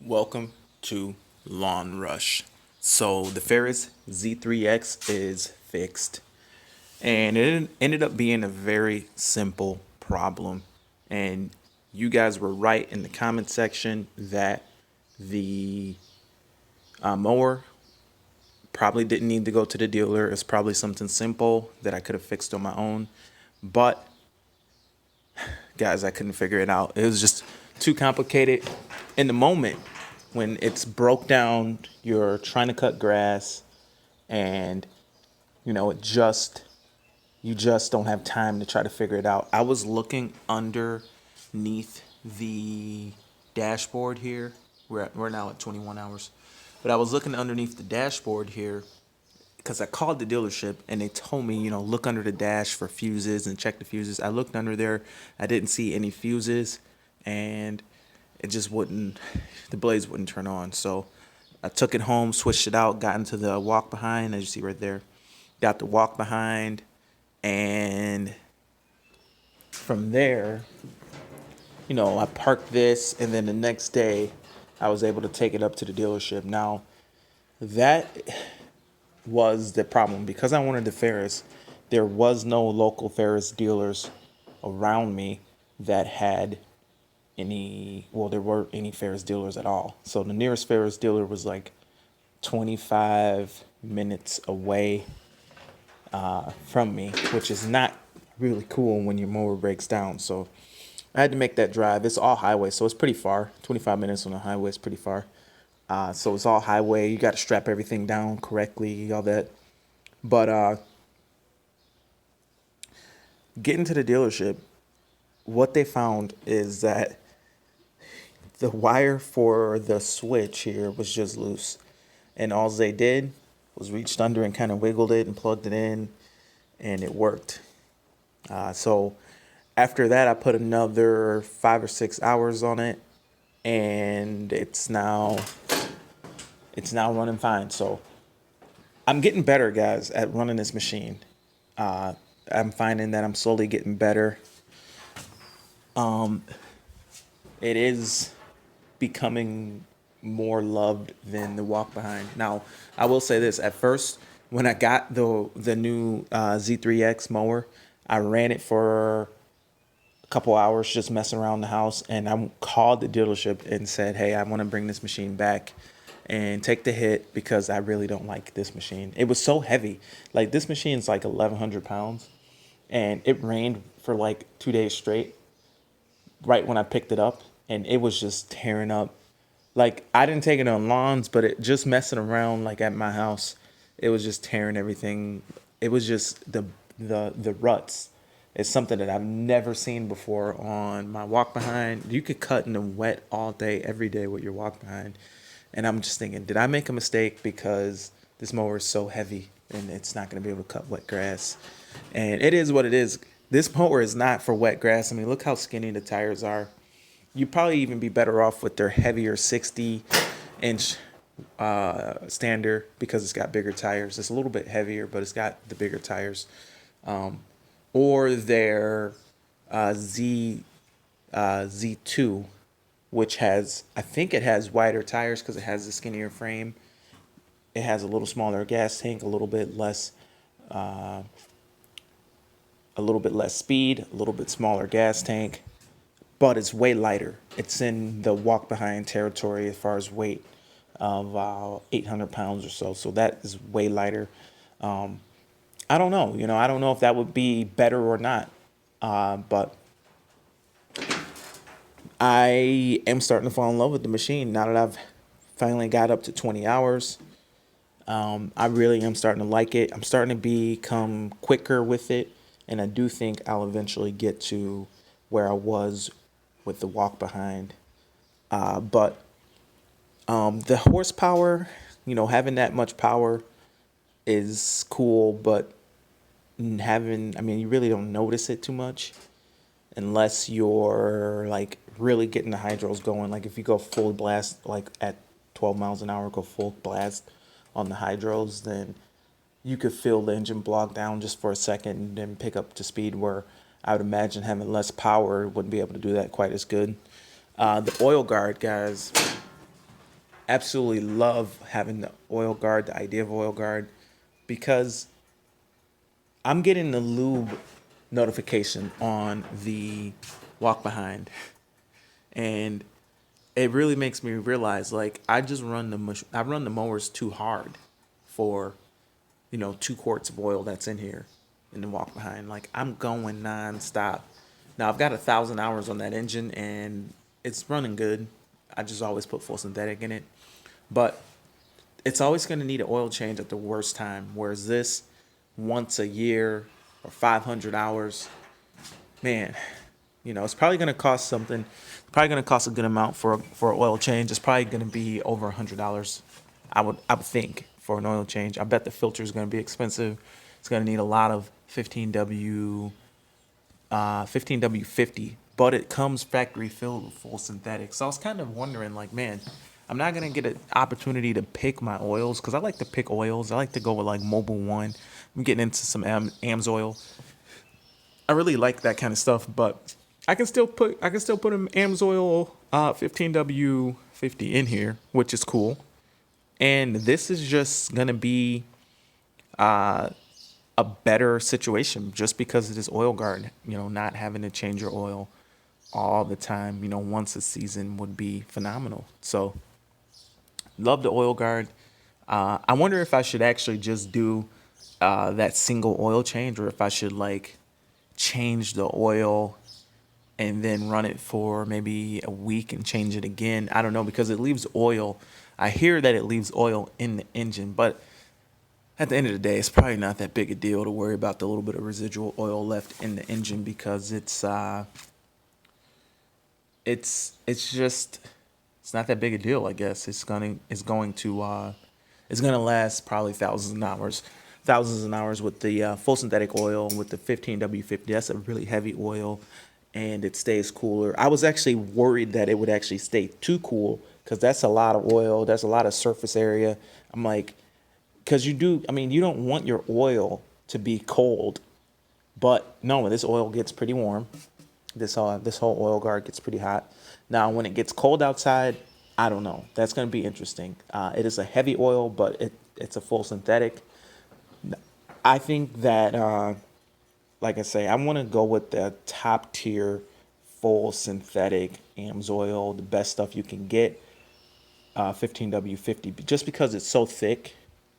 Welcome to Lawn Rush. So the Ferris Z3X is fixed, and it ended up being a very simple problem. And you guys were right in the comment section that the mower probably didn't need to go to the dealer. It's probably something simple that I could have fixed on my own. But guys, I couldn't figure it out. It was just too complicated. In the moment when it's broke down, you're trying to cut grass, and it just you just don't have time to try to figure it out. I was looking underneath the dashboard here. We're now at 21 hours, but I was looking underneath the dashboard here because I called the dealership and they told me, look under the dash for fuses and check the fuses. I looked under there, I didn't see any fuses, and it just wouldn't, the blades wouldn't turn on. So I took it home, switched it out, got into the walk behind, as you see right there. Got the walk behind, and from there, I parked this, and then the next day, I was able to take it up to the dealership. Now, that was the problem. Because I wanted the Ferris, there was no local Ferris dealers around me that had there weren't any Ferris dealers at all. So the nearest Ferris dealer was like 25 minutes away from me, which is not really cool when your mower breaks down. So I had to make that drive. It's all highway, so it's pretty far. 25 minutes on the highway is pretty far. So it's all highway. You got to strap everything down correctly, all that. But getting to the dealership, what they found is that the wire for the switch here was just loose. And all they did was reached under and kind of wiggled it and plugged it in, and it worked. So after that, I put another 5 or 6 hours on it, and it's now running fine. So I'm getting better, guys, at running this machine. I'm finding that I'm slowly getting better. It is becoming more loved than the walk behind. Now, I will say this: at first, when I got the new Z3X mower, I ran it for a couple hours just messing around the house, and I called the dealership and said, "Hey, I want to bring this machine back and take the hit because I really don't like this machine." It was so heavy. Like, this machine's like 1,100 pounds, and it rained for like 2 days straight right when I picked it up, and it was just tearing up. Like, I didn't take it on lawns, but it just messing around like at my house, it was just tearing everything. It was just the ruts. It's something that I've never seen before on my walk behind. You could cut in the wet all day, every day with your walk behind. And I'm just thinking, did I make a mistake because this mower is so heavy and it's not going to be able to cut wet grass? And it is what it is. This mower is not for wet grass. I mean, look how skinny the tires are. You'd probably even be better off with their heavier 60-inch standard because it's got bigger tires. It's a little bit heavier, but it's got the bigger tires. Or their Z2, which has, I think it has wider tires because it has a skinnier frame. It has a little smaller gas tank, a little bit less speed, a little bit smaller gas tank, but it's way lighter. It's in the walk behind territory as far as weight of 800 pounds or so. So that is way lighter. I don't know. I don't know if that would be better or not. But I am starting to fall in love with the machine now that I've finally got up to 20 hours. I really am starting to like it. I'm starting to become quicker with it, and I do think I'll eventually get to where I was with the walk behind. But the horsepower, having that much power is cool, but you really don't notice it too much unless you're like really getting the hydros going. Like, if you go full blast, like at 12 miles an hour, go full blast on the hydros, then you could feel the engine block down just for a second and then pick up to speed, where I would imagine having less power wouldn't be able to do that quite as good. The oil guard, guys, absolutely love having the oil guard, the idea of oil guard, because I'm getting the lube notification on the walk behind, and it really makes me realize like I run the mowers too hard for 2 quarts of oil that's in here in the walk behind. Like I'm going nonstop. Now I've got 1,000 hours on that engine and it's running good. I just always put full synthetic in it, but it's always going to need an oil change at the worst time. Whereas this, once a year or 500 hours, man, it's probably going to cost something. Probably going to cost a good amount for an oil change. It's probably going to be over $100. I would think for an oil change. I bet the filter is going to be expensive. It's going to need a lot of 15W50, but it comes factory filled with full synthetic. So I was kind of wondering, like, man, I'm not gonna get an opportunity to pick my oils because I like to pick oils. I like to go with like Mobil One. I'm getting into some AMS oil. I really like that kind of stuff, but I can still put an AMSOIL 15W50 in here, which is cool. And this is just gonna be a better situation just because of this oil guard. Not having to change your oil all the time. Once a season would be phenomenal. So love the oil guard. I wonder if I should actually just do that single oil change, or if I should like change the oil and then run it for maybe a week and change it again. I don't know, because it leaves oil. I hear that it leaves oil in the engine, but at the end of the day, it's probably not that big a deal to worry about the little bit of residual oil left in the engine, because it's not that big a deal. I guess it's gonna last probably thousands of hours with the full synthetic oil, with the 15W50. That's a really heavy oil, and it stays cooler. I was actually worried that it would actually stay too cool, because that's a lot of oil. That's a lot of surface area. I'm like, because you don't want your oil to be cold, but no, this oil gets pretty warm. This whole oil guard gets pretty hot. Now, when it gets cold outside, I don't know. That's going to be interesting. It is a heavy oil, but it's a full synthetic. I think that, like I say, I want to go with the top tier full synthetic AMSOIL, the best stuff you can get, 15W50, just because it's so thick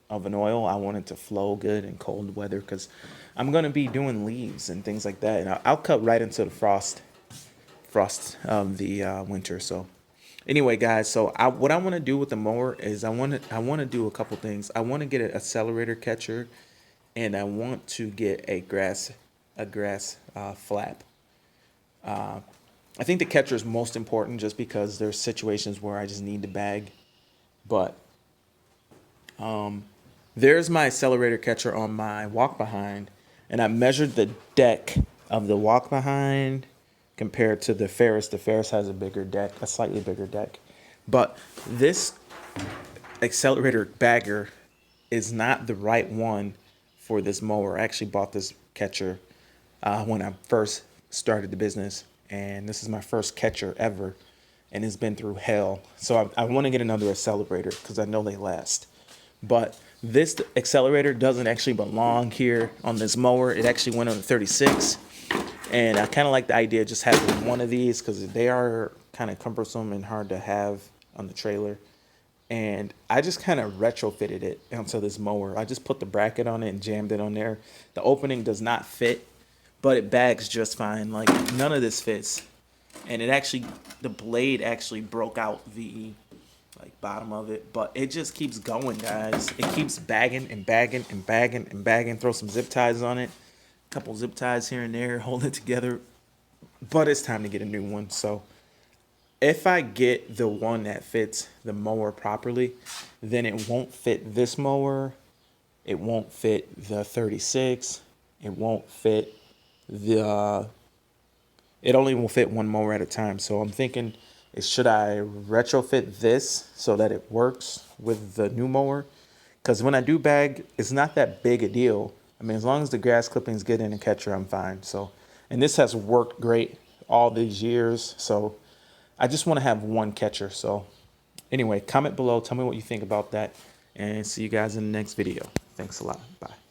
of an oil. I want it to flow good in cold weather, because I'm going to be doing leaves and things like that, and I'll cut right into the frost of the winter. So anyway, guys, so what I want to do with the mower is I want to do a couple things. I want to get an accelerator catcher, and I want to get a grass flap. I think the catcher is most important, just because there's situations where I just need to bag. But there's my accelerator catcher on my walk behind, and I measured the deck of the walk behind compared to the Ferris. The Ferris has a slightly bigger deck. But this accelerator bagger is not the right one for this mower. I actually bought this catcher when I first started the business, and this is my first catcher ever, and it's been through hell. So I want to get another accelerator because I know they last. But this accelerator doesn't actually belong here on this mower. It actually went on the 36. And I kind of like the idea of just having one of these, because they are kind of cumbersome and hard to have on the trailer. And I just kind of retrofitted it onto this mower. I just put the bracket on it and jammed it on there. The opening does not fit, but it bags just fine. Like, none of this fits. And the blade actually broke out the bottom of it, but it just keeps going, guys. It keeps bagging and bagging and bagging and bagging. Throw some zip ties on it, a couple zip ties here and there, hold it together. But it's time to get a new one. So if I get the one that fits the mower properly, then it won't fit this mower, it won't fit the 36, it won't fit it only will fit one mower at a time. So I'm thinking, should I retrofit this so that it works with the new mower? Because when I do bag, it's not that big a deal. I mean, as long as the grass clippings get in the catcher, I'm fine. So, and this has worked great all these years. So I just want to have one catcher. So Anyway, comment below. Tell me what you think about that. And see you guys in the next video. Thanks a lot. Bye.